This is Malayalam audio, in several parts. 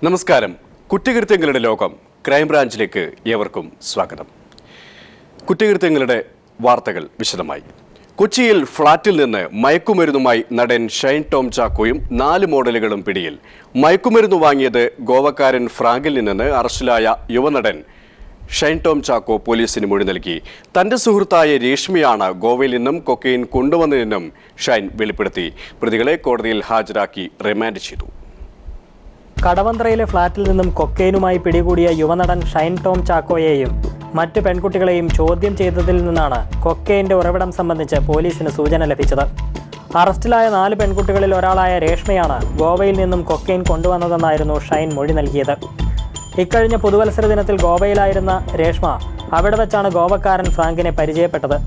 നമസ്കാരം. കുറ്റകൃത്യങ്ങളുടെ ലോകം ക്രൈംബ്രാഞ്ചിലേക്ക് ഏവർക്കും സ്വാഗതം. കുറ്റകൃത്യങ്ങളുടെ വാർത്തകൾ വിശദമായി. കൊച്ചിയിൽ ഫ്ളാറ്റിൽ നിന്ന് മയക്കുമരുന്നുമായി നടൻ ഷൈൻ ടോം ചാക്കോയും 4 മോഡലുകളും പിടിയിൽ. മയക്കുമരുന്ന് വാങ്ങിയത് ഗോവക്കാരൻ ഫ്രാങ്കിൽ നിന്ന് അറസ്റ്റിലായ യുവനടൻ ഷൈൻ ടോം ചാക്കോ പോലീസിന് മൊഴി നൽകി. തന്റെ സുഹൃത്തായ രേഷ്മയാണ് ഗോവയിൽ നിന്നും കൊക്കൈൻ കൊണ്ടുവന്നതെന്നും ഷൈൻ വെളിപ്പെടുത്തി. പ്രതികളെ കോടതിയിൽ ഹാജരാക്കി റിമാൻഡ് ചെയ്തു. കടവന്ത്രയിലെ ഫ്ളാറ്റിൽ നിന്നും കൊക്കൈനുമായി പിടികൂടിയ യുവനടൻ ഷൈൻ ടോം ചാക്കോയെയും മറ്റ് പെൺകുട്ടികളെയും ചോദ്യം ചെയ്തതിൽ നിന്നാണ് കൊക്കൈന്റെ ഉറവിടം സംബന്ധിച്ച് പോലീസിന് സൂചന ലഭിച്ചത്. അറസ്റ്റിലായ 4 പെൺകുട്ടികളിൽ ഒരാളായ രേഷ്മയാണ് ഗോവയിൽ നിന്നും കൊക്കൈൻ കൊണ്ടുവന്നതെന്നായിരുന്നു ഷൈൻ മൊഴി നൽകിയത്. ഇക്കഴിഞ്ഞ പുതുവത്സര ദിനത്തിൽ ഗോവയിലായിരുന്ന രേഷ്മ അവിടെ വെച്ചാണ് ഗോവക്കാരൻ ഫ്രാങ്കിനെ പരിചയപ്പെട്ടത്.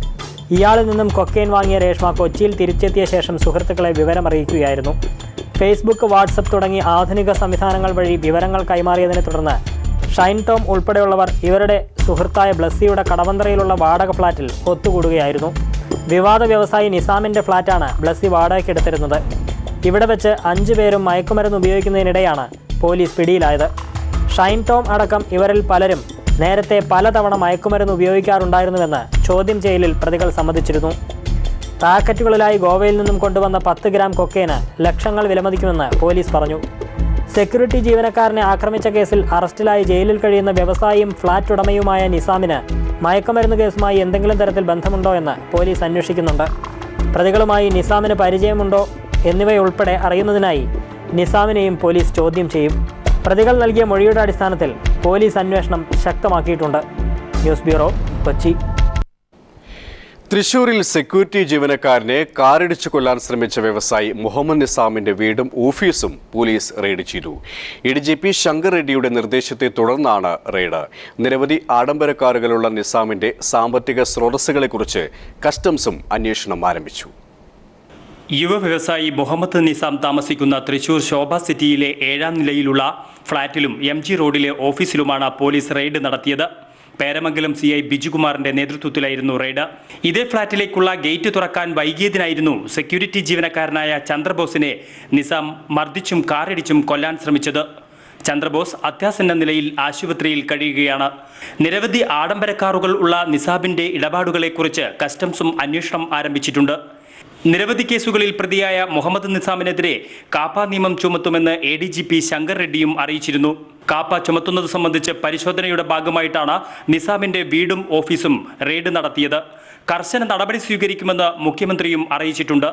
ഇയാളിൽ നിന്നും കൊക്കൈൻ വാങ്ങിയ രേഷ്മ കൊച്ചിയിൽ തിരിച്ചെത്തിയ ശേഷം സുഹൃത്തുക്കളെ വിവരമറിയിക്കുകയായിരുന്നു. ഫേസ്ബുക്ക്, വാട്സപ്പ് തുടങ്ങി ആധുനിക സംവിധാനങ്ങൾ വഴി വിവരങ്ങൾ കൈമാറിയതിനെ തുടർന്ന് ഷൈൻ ടോം ഉൾപ്പെടെയുള്ളവർ ഇവരുടെ സുഹൃത്തായ ബ്ലസ്സിയുടെ കടവന്ത്രയിലുള്ള വാടക ഫ്ളാറ്റിൽ ഒത്തുകൂടുകയായിരുന്നു. വിവാദ വ്യവസായി നിസാമിൻ്റെ ഫ്ളാറ്റാണ് ബ്ലസ്സി വാടകയ്ക്കെടുത്തിരുന്നത്. ഇവിടെ വെച്ച് 5 പേരും മയക്കുമരുന്ന് ഉപയോഗിക്കുന്നതിനിടെയാണ് പോലീസ് പിടിയിലായത്. ഷൈൻ ടോം അടക്കം ഇവരിൽ പലരും നേരത്തെ പലതവണ മയക്കുമരുന്ന് ഉപയോഗിക്കാറുണ്ടായിരുന്നുവെന്ന് ചോദ്യം ചെയ്യലിൽ പ്രതികൾ സമ്മതിച്ചിരുന്നു. പാക്കറ്റുകളിലായി ഗോവയിൽ നിന്നും കൊണ്ടുവന്ന 10 ഗ്രാം കൊക്കൈന് ലക്ഷങ്ങൾ വിലമതിക്കുമെന്ന് പോലീസ് പറഞ്ഞു. സെക്യൂരിറ്റി ജീവനക്കാരനെ ആക്രമിച്ച കേസിൽ അറസ്റ്റിലായി ജയിലിൽ കഴിയുന്ന വ്യവസായിയും ഫ്ളാറ്റ് ഉടമയുമായ നിസാമിന് മയക്കുമരുന്ന് കേസുമായി എന്തെങ്കിലും തരത്തിൽ ബന്ധമുണ്ടോ എന്ന് പോലീസ് അന്വേഷിക്കുന്നുണ്ട്. പ്രതികളുമായി നിസാമിന് പരിചയമുണ്ടോ എന്നിവയുൾപ്പെടെ അറിയുന്നതിനായി നിസാമിനെയും പോലീസ് ചോദ്യം ചെയ്യും. പ്രതികൾ നൽകിയ മൊഴിയുടെ അടിസ്ഥാനത്തിൽ പോലീസ് അന്വേഷണം ശക്തമാക്കിയിട്ടുണ്ട്. News bureau, Kochi. തൃശൂരിൽ സെക്യൂരിറ്റി ജീവനക്കാരനെ കാറിടിച്ചു കൊല്ലാൻ ശ്രമിച്ച വ്യവസായി മുഹമ്മദ് നിസാമിന്റെ വീടും ഓഫീസും പോലീസ് റെയ്ഡ് ചെയ്തു. ADGP ശങ്കർ റെഡ്ഡിയുടെ നിർദ്ദേശത്തെ തുടർന്നാണ് റെയ്ഡ്. നിരവധി ആഡംബര കാറുകളുള്ള നിസാമിന്റെ സാമ്പത്തിക സ്രോതസ്സുകളെക്കുറിച്ച് കസ്റ്റംസും അന്വേഷണം ആരംഭിച്ചു. യുവ വ്യവസായി മുഹമ്മദ് നിസാം താമസിക്കുന്ന തൃശൂർ ശോഭ സിറ്റിയിലെ 7ാം നിലയിലുള്ള ഫ്ളാറ്റിലും MG റോഡിലെ ഓഫീസിലുമാണ് പോലീസ് റെയ്ഡ് നടത്തിയത്. പേരമംഗലം CI ബിജുകുമാറിന്റെ നേതൃത്വത്തിലായിരുന്നു റെയ്ഡ്. ഇതേ ഫ്ളാറ്റിലേക്കുള്ള ഗേറ്റ് തുറക്കാൻ വൈകിയതിനായിരുന്നു സെക്യൂരിറ്റി ജീവനക്കാരനായ ചന്ദ്രബോസിനെ നിസാം മർദ്ദിച്ചും കാറിടിച്ചും കൊല്ലാൻ ശ്രമിച്ചത്. ചന്ദ്രബോസ് അത്യാസന്ന നിലയിൽ ആശുപത്രിയിൽ കഴിയുകയാണ്. നിരവധി ആഡംബര കാറുകൾ ഉള്ള നിസാബിന്റെ ഇടപാടുകളെക്കുറിച്ച് കസ്റ്റംസും അന്വേഷണം ആരംഭിച്ചിട്ടുണ്ട്. നിരവധി കേസുകളിൽ പ്രതിയായ മുഹമ്മദ് നിസാമിനെതിരെ കാപ്പ നിയമം ചുമത്തുമെന്ന് ADGP ശങ്കർ റെഡ്ഡിയും അറിയിച്ചിരുന്നു. കാപ്പ ചുമത്തുന്നത് സംബന്ധിച്ച് പരിശോധനയുടെ ഭാഗമായിട്ടാണ് നിസാമിന്റെ വീടും ഓഫീസും റെയ്ഡ് നടത്തിയത്. കർശന നടപടി സ്വീകരിക്കുമെന്ന് മുഖ്യമന്ത്രിയും അറിയിച്ചിട്ടുണ്ട്.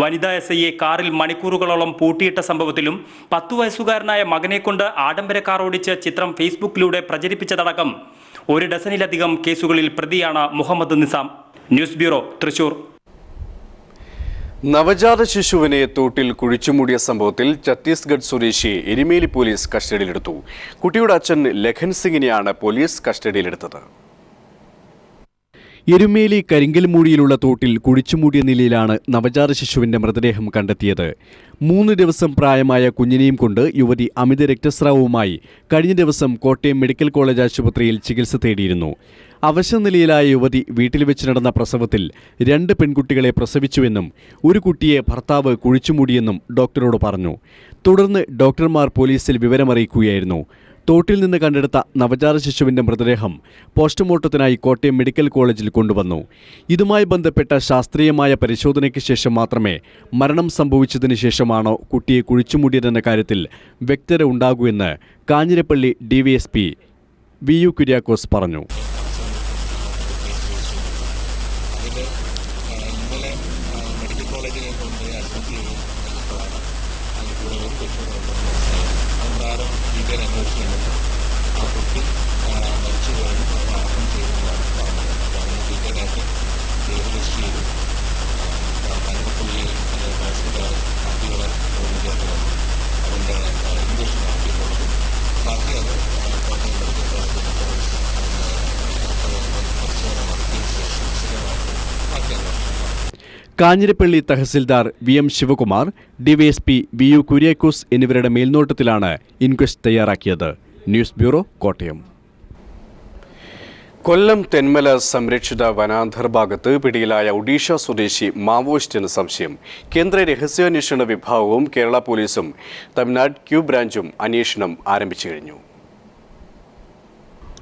വനിതാ SIയെ കാറിൽ മണിക്കൂറുകളോളം പൂട്ടിയിട്ട സംഭവത്തിലും 10 വയസ്സുകാരനായ മകനെ കൊണ്ട് ആഡംബര കാർ ഓടിച്ച് ചിത്രം ഫേസ്ബുക്കിലൂടെ പ്രചരിപ്പിച്ചതടക്കം 1 ഡസനിലധികം കേസുകളിൽ പ്രതിയാണ് മുഹമ്മദ് നിസാം. News bureau, Thrissur. നവജാത ശിശുവിനെ തോട്ടിൽ കുഴിച്ചുമൂടിയ സംഭവത്തിൽ ഛത്തീസ്ഗഡ് സ്വദേശിയെ എരുമേലി പോലീസ് കസ്റ്റഡിയിലെടുത്തു. കുട്ടിയുടെ അച്ഛൻ ലഖൻ സിംഗിനെയാണ് പോലീസ് കസ്റ്റഡിയിലെടുത്തത്. എരുമേലി കരിങ്കൽമൂടിയിലുള്ള തോട്ടിൽ കുഴിച്ചുമൂടിയ നിലയിലാണ് നവജാത ശിശുവിന്റെ മൃതദേഹം കണ്ടെത്തിയത്. 3 ദിവസം പ്രായമായ കുഞ്ഞിനെയും കൊണ്ട് യുവതി അമിത രക്തസ്രാവവുമായി കഴിഞ്ഞ ദിവസം കോട്ടയം മെഡിക്കൽ കോളേജ് ആശുപത്രിയിൽ ചികിത്സ തേടിയിരുന്നു. അവശനിലയിലായ യുവതി വീട്ടിൽ വെച്ച് നടന്ന പ്രസവത്തിൽ 2 പെൺകുട്ടികളെ പ്രസവിച്ചുവെന്നും 1 കുട്ടിയെ ഭർത്താവ് കുഴിച്ചുമൂടിയെന്നും ഡോക്ടറോട് പറഞ്ഞു. തുടർന്ന് ഡോക്ടർമാർ പോലീസിൽ വിവരമറിയിക്കുകയായിരുന്നു. തോട്ടിൽ നിന്ന് കണ്ടെടുത്ത നവജാത ശിശുവിന്റെ മൃതദേഹം പോസ്റ്റ്മോർട്ടത്തിനായി കോട്ടയം മെഡിക്കൽ കോളേജിൽ കൊണ്ടുവന്നു. ഇതുമായി ബന്ധപ്പെട്ട ശാസ്ത്രീയമായ പരിശോധനയ്ക്ക് ശേഷം മാത്രമേ മരണം സംഭവിച്ചതിന് ശേഷമാണോ കുട്ടിയെ കുഴിച്ചുമൂടിയതെന്ന കാര്യത്തിൽ വ്യക്തത ഉണ്ടാകൂ എന്ന് കാഞ്ഞിരപ്പള്ളി DVSP VU കുര്യാക്കോസ് പറഞ്ഞു. Kanjirappally tahsildar VM Shivakumar, DVSP VU Kuriakose എന്നിവരുടെ മേൽനോട്ടത്തിലാണ് ഇൻക്വസ്റ്റ് തയ്യാറാക്കിയത്. News bureau, Kottayam. കൊല്ലം തെന്മല സംരക്ഷിത വനാന്തർ ഭാഗത്ത് പിടിയിലായ ഒഡീഷ സ്വദേശി മാവോയിസ്റ്റിന് സംശയം. കേന്ദ്ര രഹസ്യാന്വേഷണ വിഭാഗവും കേരള പോലീസും തമിഴ്നാട് ക്യൂ ബ്രാഞ്ചും അന്വേഷണം ആരംഭിച്ചു കഴിഞ്ഞു.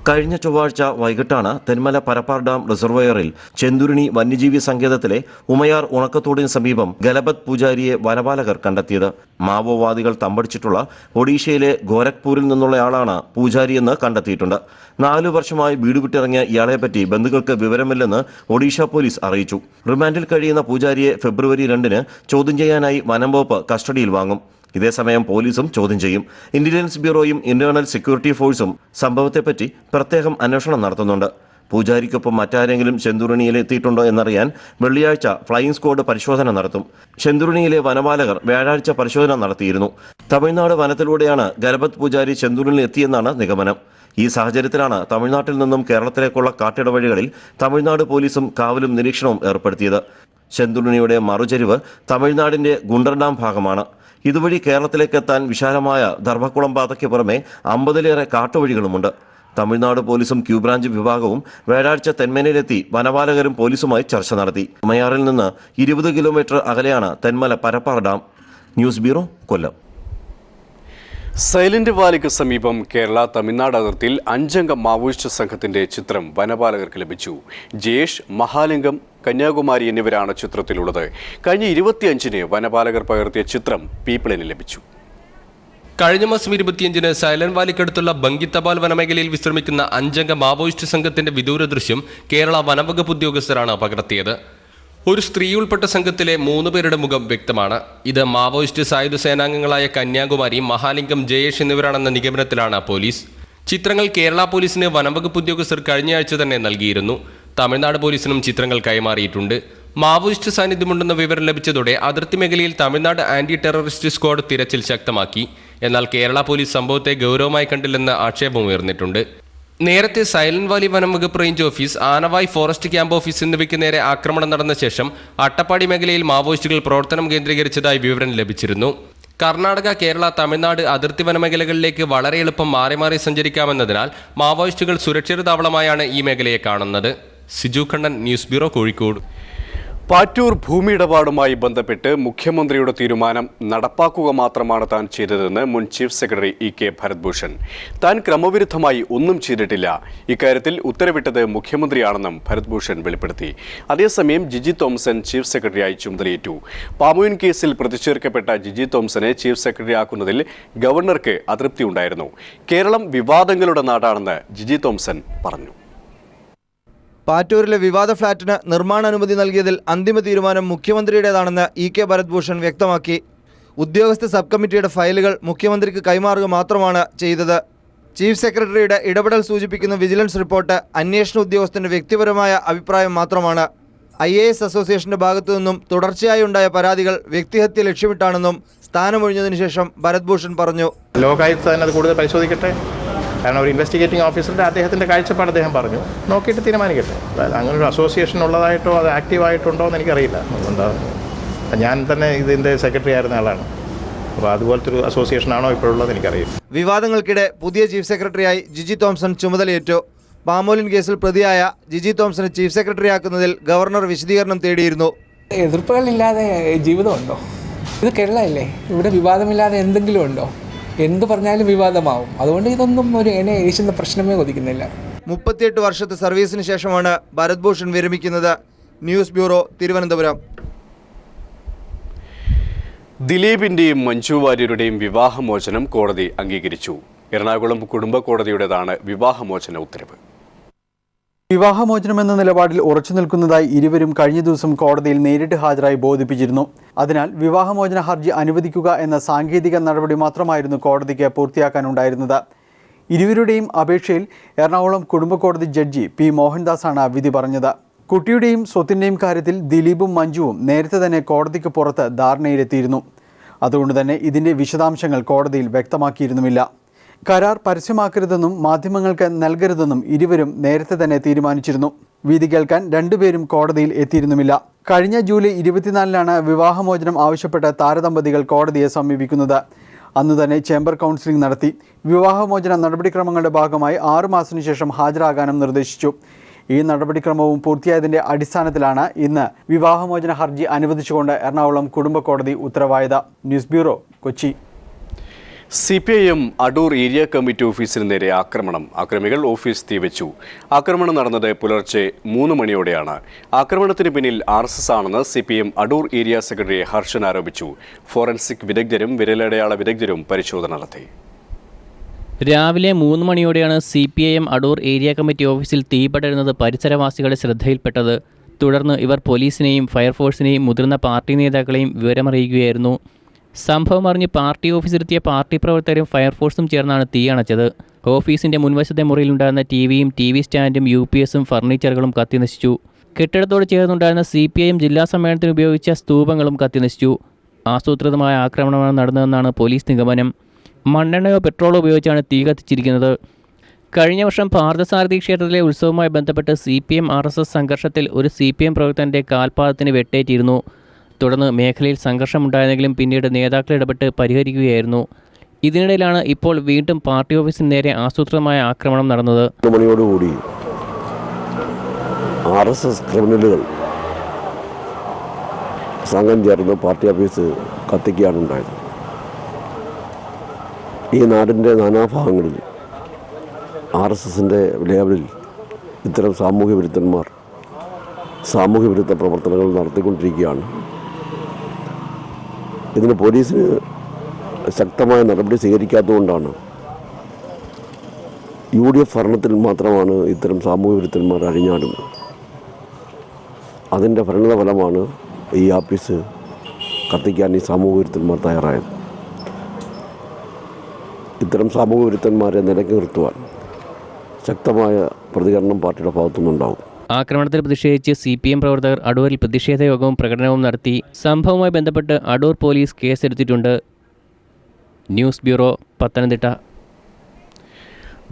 കഴിഞ്ഞ ചൊവ്വാഴ്ച വൈകിട്ടാണ് തെന്മല പരപ്പാർ ഡാം റിസർവോയറിൽ ചെന്തുരുണി വന്യജീവി സങ്കേതത്തിലെ ഉമയാർ ഉണക്കത്തോടിന് സമീപം ഗലപത് പൂജാരിയെ വനപാലകർ കണ്ടെത്തിയത്. മാവോവാദികൾ തമ്പടിച്ചിട്ടുള്ള ഒഡീഷയിലെ ഗോരഖ്പൂരിൽ നിന്നുള്ളയാളാണ് പൂജാരിയെന്ന് കണ്ടെത്തിയിട്ടുണ്ട്. 4 വർഷമായി വീട് വിട്ടിറങ്ങിയ ഇയാളെപ്പറ്റി ബന്ധുക്കൾക്ക് വിവരമില്ലെന്ന് ഒഡീഷ പോലീസ് അറിയിച്ചു. റിമാൻഡിൽ കഴിയുന്ന പൂജാരിയെ ഫെബ്രുവരി 2-ന് ചോദ്യം ചെയ്യാനായി വനം വകുപ്പ് കസ്റ്റഡിയിൽ വാങ്ങും. ഇതേസമയം പോലീസും ചോദ്യം ചെയ്യും. ഇന്റലിജൻസ് ബ്യൂറോയും ഇന്റേണൽ സെക്യൂരിറ്റി ഫോഴ്സും സംഭവത്തെപ്പറ്റി പ്രത്യേകം അന്വേഷണം നടത്തുന്നുണ്ട്. പൂജാരിക്കൊപ്പം മറ്റാരെങ്കിലും ചെന്തുരുണിയിൽ എത്തിയിട്ടുണ്ടോ എന്നറിയാൻ വെള്ളിയാഴ്ച ഫ്ലൈയിംഗ് സ്ക്വാഡ് പരിശോധന നടത്തും. ചെന്തുരുണിയിലെ വനപാലകർ വ്യാഴാഴ്ച പരിശോധന നടത്തിയിരുന്നു. തമിഴ്നാട് വനത്തിലൂടെയാണ് ഗലപത് പൂജാരി ചെന്തുരുണിയിൽ എത്തിയെന്നാണ് നിഗമനം. ഈ സാഹചര്യത്തിലാണ് തമിഴ്നാട്ടിൽ നിന്നും കേരളത്തിലേക്കുള്ള കാട്ടിടവഴികളിൽ തമിഴ്നാട് പോലീസും കാവലും നിരീക്ഷണവും ഏർപ്പെടുത്തിയത്. ചെന്തുരുണിയുടെ മറുചരിവ് തമിഴ്നാടിന്റെ ഗുണ്ടർ ഡാം ഭാഗമാണ്. ഇതുവഴി കേരളത്തിലേക്ക് എത്താൻ വിശാലമായ ധർമ്മക്കുളം പാതയ്ക്ക് പുറമെ 50-ലേറെ കാട്ടുവഴികളുമുണ്ട്. തമിഴ്നാട് പോലീസും ക്യൂ ബ്രാഞ്ച് വിഭാഗവും വ്യാഴാഴ്ച തെന്മലയിലെത്തി വനപാലകരും പോലീസുമായി ചർച്ച നടത്തി. ഉമയാറിൽ നിന്ന് 20 കിലോമീറ്റർ അകലെയാണ് Thenmala Parappar dam. News bureau, Kollam. Silent വാലിക്ക് സമീപം കേരള തമിഴ്നാട് അതിർത്തിയിൽ 5-അംഗ മാവോയിസ്റ്റ് സംഘത്തിന്റെ ചിത്രം വനപാലകർക്ക് ലഭിച്ചു. ജയേഷ്, മഹാലിംഗം, കന്യാകുമാരി എന്നിവരാണ് ചിത്രത്തിലുള്ളത്. കഴിഞ്ഞ 25-ന് വനപാലകർ പകർത്തിയ ചിത്രം പീപ്പിളിന് ലഭിച്ചു. കഴിഞ്ഞ മാസം 25-ന് സൈലന്റ് വാലിക്കടുത്തുള്ള ബങ്കിത്തപാൽ വനമേഖലയിൽ വിശ്രമിക്കുന്ന 5-അംഗ മാവോയിസ്റ്റ് സംഘത്തിന്റെ വിദൂര ദൃശ്യം കേരള വനംവകുപ്പ് ഉദ്യോഗസ്ഥരാണ് പകർത്തിയത്. ഒരു സ്ത്രീ ഉൾപ്പെട്ട സംഘത്തിലെ 3 പേരുടെ മുഖം വ്യക്തമാണ്. ഇത് മാവോയിസ്റ്റ് സായുധ സേനാംഗങ്ങളായ കന്യാകുമാരി, മഹാലിംഗം, ജയേഷ് എന്നിവരാണെന്ന നിഗമനത്തിലാണ് പോലീസ്. ചിത്രങ്ങൾ കേരള പോലീസിന് വനംവകുപ്പ് ഉദ്യോഗസ്ഥർ കഴിഞ്ഞയാഴ്ച തന്നെ നൽകിയിരുന്നു. തമിഴ്നാട് പോലീസിനും ചിത്രങ്ങൾ കൈമാറിയിട്ടുണ്ട്. മാവോയിസ്റ്റ് സാന്നിധ്യമുണ്ടെന്ന വിവരം ലഭിച്ചതോടെ അതിർത്തി മേഖലയിൽ തമിഴ്നാട് ആന്റി ടെററിസ്റ്റ് സ്ക്വാഡ് തിരച്ചിൽ ശക്തമാക്കി. എന്നാൽ കേരള പോലീസ് സംഭവത്തെ ഗൗരവമായി കണ്ടില്ലെന്ന് ആക്ഷേപം ഉയർന്നിട്ടുണ്ട്. നേരത്തെ സൈലന്റ് വാലി വനം വകുപ്പ് range office, Anavai forest camp office എന്നിവയ്ക്ക് നേരെ ആക്രമണം നടന്ന ശേഷം അട്ടപ്പാടി മേഖലയിൽ മാവോയിസ്റ്റുകൾ പ്രവർത്തനം കേന്ദ്രീകരിച്ചതായി വിവരം ലഭിച്ചിരുന്നു. കർണാടക, കേരള, തമിഴ്നാട് അതിർത്തി വനമേഖലകളിലേക്ക് വളരെ എളുപ്പം മാറി മാറി സഞ്ചരിക്കാമെന്നതിനാൽ മാവോയിസ്റ്റുകൾ സുരക്ഷിത താവളമായാണ് ഈ മേഖലയെ കാണുന്നത്. Siju Khannan, news bureau, Kozhikode. പാറ്റൂർ ഭൂമിയിടപാടുമായി ബന്ധപ്പെട്ട് മുഖ്യമന്ത്രിയുടെ തീരുമാനം നടപ്പാക്കുക മാത്രമാണ് താൻ ചെയ്തതെന്ന് മുൻ ചീഫ് സെക്രട്ടറി EK ഭരത്ഭൂഷൺ. താൻ ക്രമവിരുദ്ധമായി ഒന്നും ചെയ്തിട്ടില്ല. ഇക്കാര്യത്തിൽ ഉത്തരവിട്ടത് മുഖ്യമന്ത്രിയാണെന്നും ഭരത്ഭൂഷൺ വെളിപ്പെടുത്തി. അതേസമയം ജിജി തോംസൺ ചീഫ് സെക്രട്ടറിയായി ചുമതലയേറ്റു. പാമുവിൻ കേസിൽ പ്രതിചേർക്കപ്പെട്ട ജിജി തോംസനെ ചീഫ് സെക്രട്ടറിയാക്കുന്നതിൽ ഗവർണർക്ക് അതൃപ്തിയുണ്ടായിരുന്നു. കേരളം വിവാദങ്ങളുടെ നാടാണെന്ന് ജിജി തോംസൺ പറഞ്ഞു. പാറ്റൂരിലെ വിവാദ ഫ്ളാറ്റിന് നിർമ്മാണാനുമതി നൽകിയതിൽ അന്തിമ തീരുമാനം മുഖ്യമന്ത്രിയുടേതാണെന്ന് EK ഭരത്ഭൂഷൺ വ്യക്തമാക്കി. ഉദ്യോഗസ്ഥ സബ് കമ്മിറ്റിയുടെ ഫയലുകൾ മുഖ്യമന്ത്രിക്ക് കൈമാറുക മാത്രമാണ് ചെയ്തത്. ചീഫ് സെക്രട്ടറിയുടെ ഇടപെടൽ സൂചിപ്പിക്കുന്ന വിജിലൻസ് റിപ്പോർട്ട് അന്വേഷണ ഉദ്യോഗസ്ഥന്റെ വ്യക്തിപരമായ അഭിപ്രായം മാത്രമാണ്. IAS അസോസിയേഷന്റെ ഭാഗത്തു നിന്നും തുടർച്ചയായി ഉണ്ടായ പരാതികൾ വ്യക്തിഹത്യ ലക്ഷ്യമിട്ടാണെന്നും സ്ഥാനമൊഴിഞ്ഞതിനു ശേഷം ഭരത്ഭൂഷൺ പറഞ്ഞു. ലോകായുക്ത തന്നെ അത് കൂടുതൽ പരിശോധിക്കട്ടെ. കാരണം ഒരു ഇൻവെസ്റ്റിഗേറ്റിംഗ് ഓഫീസറുടെ അദ്ദേഹത്തിൻ്റെ കാഴ്ചപ്പാട് അദ്ദേഹം പറഞ്ഞു, നോക്കിയിട്ട് തീരുമാനിക്കട്ടെ. അതായത് അങ്ങനെ ഒരു അസോസിയേഷൻ ഉള്ളതായിട്ടോ അത് ആക്റ്റീവായിട്ടുണ്ടോ എന്ന് എനിക്കറിയില്ല. അതുകൊണ്ട് ഞാൻ തന്നെ ഇതിൻ്റെ സെക്രട്ടറി ആയിരുന്ന ആളാണ്. അപ്പോൾ അതുപോലത്തെ ഒരു അസോസിയേഷനാണോ ഇപ്പോഴുള്ളത് എനിക്കറിയില്ല. വിവാദങ്ങൾക്കിടെ പുതിയ ചീഫ് സെക്രട്ടറിയായി ജിജി തോംസൺ ചുമതലയേറ്റു. പാമോലിൻ കേസിൽ പ്രതിയായ ജിജി തോംസനെ ചീഫ് സെക്രട്ടറിയാക്കുന്നതിൽ ഗവർണർ വിശദീകരണം തേടിയിരുന്നു. എതിർപ്പുകളില്ലാതെ ജീവിതമുണ്ടോ? ഇത് കേരളമല്ലേ, ഇവിടെ വിവാദമില്ലാതെ എന്തെങ്കിലും ഉണ്ടോ? എന്ത് പറഞ്ഞാലും വിവാദമാവും. അതുകൊണ്ട് ഇതൊന്നും എന്നെ ഏശുന്ന പ്രശ്നമേ ഒതുക്കുന്നില്ല. 38 വർഷത്തെ സർവീസിന് ശേഷമാണ് ഭരത്ഭൂഷൺ വിരമിക്കുന്നത്. News bureau, Thiruvananthapuram. ദിലീപിന്റെയും മഞ്ജു വാര്യരുടെയും വിവാഹമോചനം കോടതി അംഗീകരിച്ചു. എറണാകുളം കുടുംബ കോടതിയുടേതാണ് വിവാഹമോചന ഉത്തരവ്. വിവാഹമോചനമെന്ന നിലപാടിൽ ഉറച്ചു നിൽക്കുന്നതായി ഇരുവരും കഴിഞ്ഞ ദിവസം കോടതിയിൽ നേരിട്ട് ഹാജരായി ബോധിപ്പിച്ചിരുന്നു. അതിനാൽ വിവാഹമോചന ഹർജി അനുവദിക്കുക എന്ന സാങ്കേതിക നടപടി മാത്രമായിരുന്നു കോടതിക്ക് പൂർത്തിയാക്കാനുണ്ടായിരുന്നത്. ഇരുവരുടെയും അപേക്ഷയിൽ എറണാകുളം കുടുംബ കോടതി ജഡ്ജി P. മോഹൻദാസാണ് വിധി പറഞ്ഞത്. കുട്ടിയുടെയും സ്വത്തിൻ്റെയും കാര്യത്തിൽ ദിലീപും മഞ്ജുവും നേരത്തെ തന്നെ കോടതിക്ക് പുറത്ത് ധാരണയിലെത്തിയിരുന്നു. അതുകൊണ്ട് തന്നെ ഇതിൻ്റെ വിശദാംശങ്ങൾ കോടതിയിൽ വ്യക്തമാക്കിയിരുന്നുമില്ല. കരാർ പരസ്യമാക്കരുതെന്നും മാധ്യമങ്ങൾക്ക് നൽകരുതെന്നും ഇരുവരും നേരത്തെ തന്നെ തീരുമാനിച്ചിരുന്നു. വിധി കേൾക്കാൻ രണ്ടുപേരും കോടതിയിൽ എത്തിയിരുന്നുമില്ല. കഴിഞ്ഞ ജൂലൈ 24-നാണ് വിവാഹമോചനം ആവശ്യപ്പെട്ട് താരദമ്പതികൾ കോടതിയെ സമീപിക്കുന്നത്. അന്ന് തന്നെ ചേംബർ കൗൺസിലിംഗ് നടത്തി. വിവാഹമോചന നടപടിക്രമങ്ങളുടെ ഭാഗമായി 6 മാസത്തിനു ശേഷം ഹാജരാകാനും നിർദ്ദേശിച്ചു. ഈ നടപടിക്രമവും പൂർത്തിയായതിന്റെ അടിസ്ഥാനത്തിലാണ് ഇന്ന് വിവാഹമോചന ഹർജി അനുവദിച്ചുകൊണ്ട് എറണാകുളം കുടുംബ കോടതി ഉത്തരവായത്. News bureau, Kochi. CPIM Adoor area committee ഓഫീസിന് നേരെ ആക്രമണം. അക്രമികൾ ഓഫീസ് തീവച്ചു. ആക്രമണം നടന്നത് പുലർച്ചെ 3 മണിയോടെയാണ്. ആക്രമണത്തിന് പിന്നിൽ RSS ആണെന്ന് CPIM Adoor area secretary Harshan ആരോപിച്ചു. ഫോറൻസിക് വിദഗ്ധരും വിരലടയാള വിദഗ്ധരും പരിശോധന നടത്തി. രാവിലെ 3 മണിയോടെയാണ് CPIM അടൂർ ഏരിയ കമ്മിറ്റി ഓഫീസിൽ തീപടരുന്നത് പരിസരവാസികളുടെ ശ്രദ്ധയിൽപ്പെട്ടത്. തുടർന്ന് ഇവർ പോലീസിനെയും ഫയർഫോഴ്സിനെയും മുതിർന്ന പാർട്ടി നേതാക്കളെയും വിവരമറിയിക്കുകയായിരുന്നു. സംഭവം അറിഞ്ഞ് പാർട്ടി ഓഫീസിലെത്തിയ പാർട്ടി പ്രവർത്തകരും ഫയർഫോഴ്സും ചേർന്നാണ് തീയണച്ചത്. ഓഫീസിന്റെ മുൻവശത്തെ മുറിയിലുണ്ടായിരുന്ന ടിവിയും TV സ്റ്റാൻഡും UPSും ഫർണിച്ചറുകളും കത്തിനശിച്ചു. കെട്ടിടത്തോട് ചേർന്നുണ്ടായിരുന്ന CPIM ജില്ലാ സമ്മേളനത്തിന് ഉപയോഗിച്ച സ്തൂപങ്ങളും കത്തിനശിച്ചു. ആസൂത്രിതമായ ആക്രമണമാണ് നടന്നതെന്നാണ് പോലീസ് നിഗമനം. മണ്ണെണ്ണയോ പെട്രോളോ ഉപയോഗിച്ചാണ് തീ കത്തിച്ചിരിക്കുന്നത്. കഴിഞ്ഞ വർഷം പാർത്ഥസാരഥി ക്ഷേത്രത്തിലെ ഉത്സവവുമായി ബന്ധപ്പെട്ട് CPIM RSS സംഘർഷത്തിൽ ഒരു CPIM പ്രവർത്തകന്റെ കാൽപാദത്തിന് വെട്ടേറ്റിരുന്നു. തുടർന്ന് മേഖലയിൽ സംഘർഷമുണ്ടായെങ്കിലും പിന്നീട് നേതാക്കൾ ഇടപെട്ട് പരിഹരിക്കുകയായിരുന്നു. ഇതിനിടയിലാണ് ഇപ്പോൾ വീണ്ടും പാർട്ടി ഓഫീസിന് നേരെ ആസൂത്രിതമായ ആക്രമണം നടന്നത്. മണിയോടുകൂടി RSS ക്രിമിനലുകൾ സംഘം ചേർന്ന് പാർട്ടി ഓഫീസ് കത്തിക്കുകയാണ് ഉണ്ടായത്. ഈ നാടിൻ്റെ നാനാഭാഗങ്ങളിൽ RSSൻ്റെ ലേബലിൽ ഇത്തരം സാമൂഹ്യ വിരുദ്ധന്മാർ സാമൂഹ്യ വിരുദ്ധ പ്രവർത്തനങ്ങൾ നടത്തിക്കൊണ്ടിരിക്കുകയാണ്. ഇതിന് പോലീസിന് ശക്തമായ നടപടി സ്വീകരിക്കാത്തതുകൊണ്ടാണ് UDF ഭരണത്തിൽ മാത്രമാണ് ഇത്തരം സാമൂഹ്യ വിരുദ്ധന്മാർ അഴിഞ്ഞാടുന്നത്. അതിൻ്റെ പരിണതഫലമാണ് ഈ ഓഫീസ് കത്തിക്കാൻ ഈ സാമൂഹ്യ വിരുദ്ധന്മാർ തയ്യാറായത്. ഇത്തരം സാമൂഹ്യ വിരുദ്ധന്മാരെ നിലയ്ക്ക് നിർത്തുവാൻ ശക്തമായ പ്രതികരണം പാർട്ടിയുടെ ഭാഗത്തുനിന്നുണ്ടാവും. ആക്രമണത്തിൽ പ്രതിഷേധിച്ച് CPIM പ്രവർത്തകർ അടൂരിൽ പ്രതിഷേധ യോഗവും പ്രകടനവും നടത്തി. സംഭവവുമായി ബന്ധപ്പെട്ട് അടൂർ പോലീസ് കേസെടുത്തിട്ടുണ്ട്. News bureau, Pathanamthitta.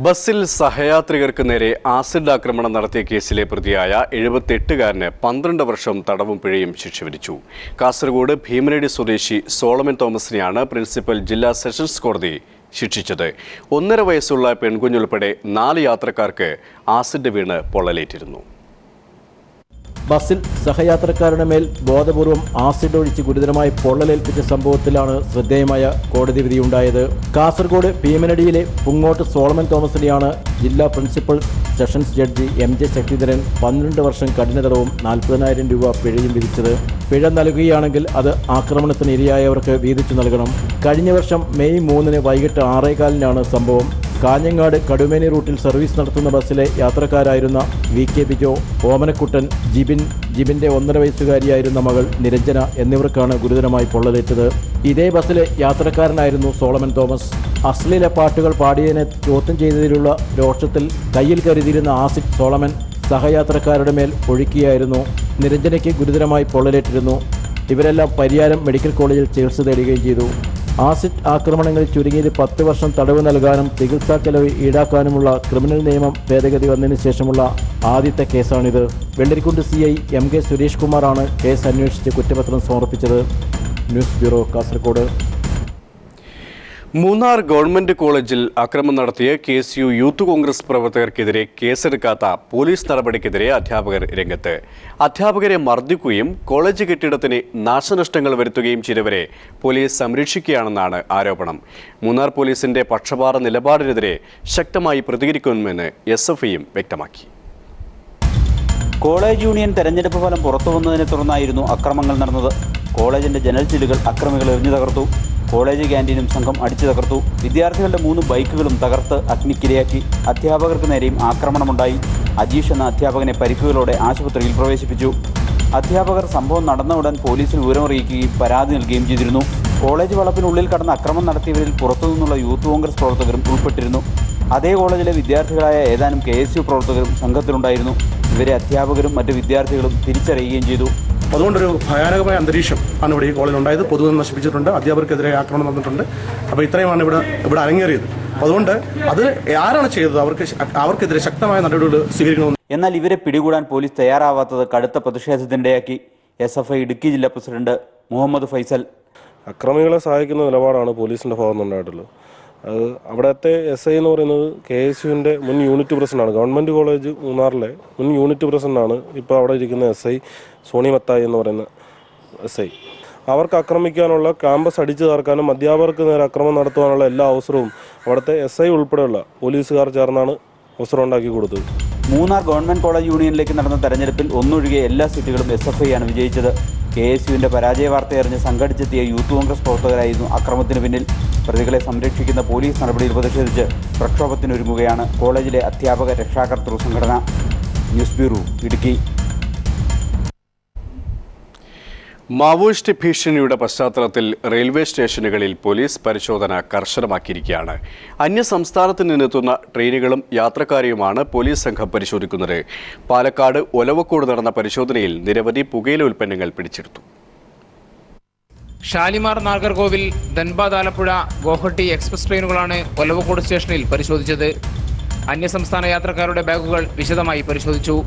ബസ്സിൽ സഹയാത്രികർക്ക് നേരെ ആസിഡ് ആക്രമണം നടത്തിയ കേസിലെ പ്രതിയായ 78-കാരന് 12 വർഷം തടവും പിഴയും ശിക്ഷ വിധിച്ചു. കാസർഗോഡ് ഭീമനടി സ്വദേശി സോളമൻ തോമസിനെയാണ് പ്രിൻസിപ്പൽ ജില്ലാ സെഷൻസ് കോടതി ശിക്ഷിച്ചത്. 1.5 വയസ്സുള്ള പെൺകുഞ്ഞുൾപ്പെടെ 4 യാത്രക്കാർക്ക് ആസിഡ് വീണ് പൊള്ളലേറ്റിരുന്നു. ബസ്സിൽ സഹയാത്രക്കാരുടെ മേൽ ബോധപൂർവം ആസിഡ് ഒഴിച്ച് ഗുരുതരമായി പൊള്ളലേൽപ്പിച്ച സംഭവത്തിലാണ് ശ്രദ്ധേയമായ കോടതി വിധിയുണ്ടായത്. കാസർഗോഡ് ഭീമനടിയിലെ പുങ്ങോട്ട് സോളമൻ തോമസിനെയാണ് ജില്ലാ principal sessions judge MJ Sakthidharan 12 വർഷം കഠിന തടവും 40,000 രൂപ പിഴയും വിധിച്ചത്. പിഴ നൽകുകയാണെങ്കിൽ അത് ആക്രമണത്തിന് ഇരയായവർക്ക് വീതിച്ചു നൽകണം. കഴിഞ്ഞ വർഷം മെയ് 3 വൈകിട്ട് 6:15 സംഭവം. കാഞ്ഞങ്ങാട് കടുമേനി റൂട്ടിൽ സർവീസ് നടത്തുന്ന ബസ്സിലെ യാത്രക്കാരായിരുന്ന VK ബിജോ, ഓമനക്കുട്ടൻ, ജിബിൻ്റെ 1.5 വയസ്സുകാരിയായിരുന്ന മകൾ നിരഞ്ജന എന്നിവർക്കാണ് ഗുരുതരമായി പൊള്ളലേറ്റത്. ഇതേ ബസ്സിലെ യാത്രക്കാരനായിരുന്നു സോളമൻ തോമസ്. അശ്ലീല പാട്ടുകൾ പാടിയതിനെ ചോദ്യം ചെയ്തതിലുള്ള രോഷത്തിൽ കയ്യിൽ കരുതിയിരുന്ന ആസിഡ് സോളമൻ സഹയാത്രക്കാരുടെ മേൽ ഒഴുക്കിയായിരുന്നു. നിരഞ്ജനയ്ക്ക് ഗുരുതരമായി പൊള്ളലേറ്റിരുന്നു. ഇവരെല്ലാം പരിയാരം മെഡിക്കൽ കോളേജിൽ ചികിത്സ തേടുകയും ചെയ്തു. ആസിഡ് ആക്രമണങ്ങളിൽ ചുരുങ്ങിയത് 10 വർഷം തടവ് നൽകാനും ചികിത്സാ ചെലവ് ഈടാക്കാനുമുള്ള ക്രിമിനൽ നിയമം ഭേദഗതി വന്നതിന് ശേഷമുള്ള ആദ്യത്തെ കേസാണിത്. വെള്ളരിക്കുണ്ട് CI MK സുരേഷ് കുമാറാണ് കേസ് അന്വേഷിച്ച് കുറ്റപത്രം സമർപ്പിച്ചത്. News bureau, Kasaragod. Munnar government കോളേജിൽ അക്രമം നടത്തിയ KSU യൂത്ത് കോൺഗ്രസ് പ്രവർത്തകർക്കെതിരെ കേസെടുക്കാത്ത പോലീസ് നടപടിക്കെതിരെ അധ്യാപകർ രംഗത്ത്. അധ്യാപകരെ മർദ്ദിക്കുകയും കോളേജ് കെട്ടിടത്തിന് നാശനഷ്ടങ്ങൾ വരുത്തുകയും ചെയ്തവരെ പോലീസ് സംരക്ഷിക്കുകയാണെന്നാണ് ആരോപണം. മൂന്നാർ പോലീസിന്റെ പക്ഷപാത നിലപാടിനെതിരെ ശക്തമായി പ്രതികരിക്കുമെന്ന് SFIയും വ്യക്തമാക്കി. കോളേജ് യൂണിയൻ തെരഞ്ഞെടുപ്പ് ഫലം പുറത്തുവന്നതിനെ തുടർന്നായിരുന്നു അക്രമങ്ങൾ നടന്നത്. കോളേജിന്റെ ജനൽ ചില്ലുകൾ അക്രമികൾ എറിഞ്ഞു തകർത്തു. കോളേജ് ക്യാൻറ്റീനും സംഘം അടിച്ചു തകർത്തു. വിദ്യാർത്ഥികളുടെ 3 ബൈക്കുകളും തകർത്ത് അഗ്നിക്കിരയാക്കി. അധ്യാപകർക്ക് നേരെയും ആക്രമണമുണ്ടായി. അജീഷ് എന്ന അധ്യാപകനെ പരിക്കുകളോടെ ആശുപത്രിയിൽ പ്രവേശിപ്പിച്ചു. അധ്യാപകർ സംഭവം നടന്ന ഉടൻ പോലീസിൽ വിവരമറിയിക്കുകയും പരാതി നൽകുകയും ചെയ്തിരുന്നു. കോളേജ് വളപ്പിനുള്ളിൽ കടന്ന് അക്രമം നടത്തിയവരിൽ പുറത്തുനിന്നുള്ള യൂത്ത് കോൺഗ്രസ് പ്രവർത്തകരും ഉൾപ്പെട്ടിരുന്നു. അതേ കോളേജിലെ വിദ്യാർത്ഥികളായ ഏതാനും KSU പ്രവർത്തകരും സംഘത്തിലുണ്ടായിരുന്നു. ഇവരെ അധ്യാപകരും മറ്റ് വിദ്യാർത്ഥികളും തിരിച്ചറിയുകയും ചെയ്തു. അതുകൊണ്ടൊരു ഭയാനകമായ അന്തരീക്ഷം ആണ് ഇവിടെ ഈ കോളേജിൽ ഉണ്ടായത്. പൊതുവെ നശിപ്പിച്ചിട്ടുണ്ട്. അധ്യാപകർക്കെതിരെ ആക്രമണം നടന്നിട്ടുണ്ട്. അപ്പോൾ ഇത്രയുമാണ് ഇവിടെ അരങ്ങേറിയത്. അതുകൊണ്ട് അത് ആരാണ് ചെയ്തത് അവർക്കെതിരെ ശക്തമായ നടപടികൾ സ്വീകരിക്കണമെന്ന്. എന്നാൽ ഇവരെ പിടികൂടാൻ പോലീസ് തയ്യാറാവാത്തത് കടുത്ത പ്രതിഷേധത്തിനിടയാക്കി. SFI ഇടുക്കി ജില്ലാ പ്രസിഡന്റ് മുഹമ്മദ് ഫൈസൽ. അക്രമികളെ സഹായിക്കുന്ന നിലപാടാണ് പോലീസിൻ്റെ ഭാഗത്ത് നിന്നുണ്ടായിട്ടുള്ളത്. അത് അവിടുത്തെ SI എന്ന് പറയുന്നത് KSUവിൻ്റെ മുൻ യൂണിറ്റ് പ്രസിഡൻ്റാണ്. ഗവൺമെൻറ് കോളേജ് മൂന്നാറിലെ മുൻ യൂണിറ്റ് പ്രസിഡൻ്റാണ് ഇപ്പോൾ അവിടെ ഇരിക്കുന്ന SI സോണി മത്തായി എന്ന് പറയുന്ന SI. അവർക്ക് ആക്രമിക്കാനുള്ള ക്യാമ്പസ് അടിച്ചു തകർക്കാനും അധ്യാപകർക്ക് നേരെ അക്രമം നടത്തുവാനുള്ള എല്ലാ അവസരവും അവിടുത്തെ SI ഉൾപ്പെടെയുള്ള പോലീസുകാർ ചേർന്നാണ് അവസരം ഉണ്ടാക്കി കൊടുത്തത്. മൂന്നാർ ഗവൺമെൻറ് കോളേജ് യൂണിയനിലേക്ക് നടന്ന തെരഞ്ഞെടുപ്പിൽ ഒന്നൊഴികെ എല്ലാ സീറ്റുകളും SFI ആണ് വിജയിച്ചത്. KSUവിൻ്റെ പരാജയ വാർത്തയറിഞ്ഞ് സംഘടിച്ചെത്തിയ യൂത്ത് കോൺഗ്രസ് പ്രവർത്തകരായിരുന്നു അക്രമത്തിന് പിന്നിൽ. പ്രതികളെ സംരക്ഷിക്കുന്ന പോലീസ് നടപടിയിൽ പ്രതിഷേധിച്ച് പ്രക്ഷോഭത്തിനൊരുങ്ങുകയാണ് കോളേജിലെ അധ്യാപക രക്ഷാകർതൃ സംഘടന. News bureau, Idukki. മാവോയിസ്റ്റ് ഭീഷണിയുടെ പശ്ചാത്തലത്തിൽ റെയിൽവേ സ്റ്റേഷനുകളിൽ പോലീസ് പരിശോധന കർശനമാക്കിയിരിക്കുകയാണ്. അന്യസംസ്ഥാനത്ത് നിന്നെത്തുന്ന ട്രെയിനുകളും യാത്രക്കാരെയുമാണ് പോലീസ് സംഘം പരിശോധിക്കുന്നത്. പാലക്കാട് ഒലവക്കോട് നടന്ന പരിശോധനയിൽ നിരവധി പുകയില ഉൽപ്പന്നങ്ങൾ പിടിച്ചെടുത്തു. ഷാലിമാർ, നാഗർകോവിൽ, ധൻബാദ്, ആലപ്പുഴ, ഗോഹട്ടി എക്സ്പ്രസ് ട്രെയിനുകളാണ് ഒലവക്കോട് സ്റ്റേഷനിൽ പരിശോധിച്ചത്. അന്യസംസ്ഥാന യാത്രക്കാരുടെ ബാഗുകൾ വിശദമായി പരിശോധിച്ചു.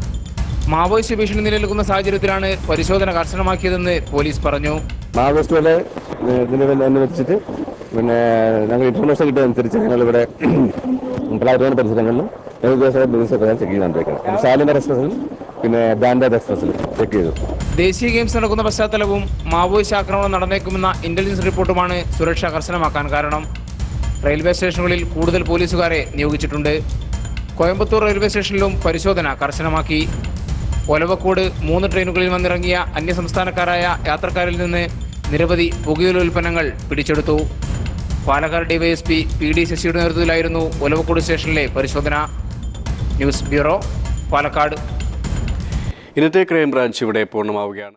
മാവോയിസ്റ്റ് ഭീഷണി നിലനിൽക്കുന്ന സാഹചര്യത്തിലാണ് പരിശോധന കർശനമാക്കിയതെന്ന് പോലീസ് പറഞ്ഞു. മാവോയിസ്റ്റുകളെ അനുവദിച്ചിട്ട് ഞങ്ങൾ ഇൻഫർമേഷൻ കിട്ടിയതനുസരിച്ച് ഞങ്ങളിവിടെ പല പരിസരങ്ങളിലും ചെക്ക് ചെയ്തുകൊണ്ടിരിക്കണം. ഷാലിമാർ എക്സ്പ്രസിൽ ധാൻബാദ് എക്സ്പ്രസിൽ ചെക്ക് ചെയ്തു. ദേശീയ ഗെയിംസ് നടക്കുന്ന പശ്ചാത്തലവും മാവോയിസ്റ്റ് ആക്രമണം നടന്നേക്കുമെന്ന ഇന്റലിജൻസ് റിപ്പോർട്ടുമാണ് സുരക്ഷ കർശനമാക്കാൻ കാരണം. റെയിൽവേ സ്റ്റേഷനുകളിൽ കൂടുതൽ പോലീസുകാരെ നിയോഗിച്ചിട്ടുണ്ട്. കോയമ്പത്തൂർ റെയിൽവേ സ്റ്റേഷനിലും പരിശോധന കർശനമാക്കി. ഒലവക്കോട് 3 ട്രെയിനുകളിൽ വന്നിറങ്ങിയ അന്യസംസ്ഥാനക്കാരായ യാത്രക്കാരിൽ നിന്ന് നിരവധി പുകയില ഉൽപ്പന്നങ്ങൾ പിടിച്ചെടുത്തു. പാലക്കാട് DYSP PD ശശിയുടെ നേതൃത്വത്തിലായിരുന്നു ഒലവക്കോട് സ്റ്റേഷനിലെ പരിശോധന. News bureau, Palakkad. ഇന്നത്തെ ക്രൈം ബ്രാഞ്ച് ഇവിടെ പൂർണ്ണമാവുകയാണ്.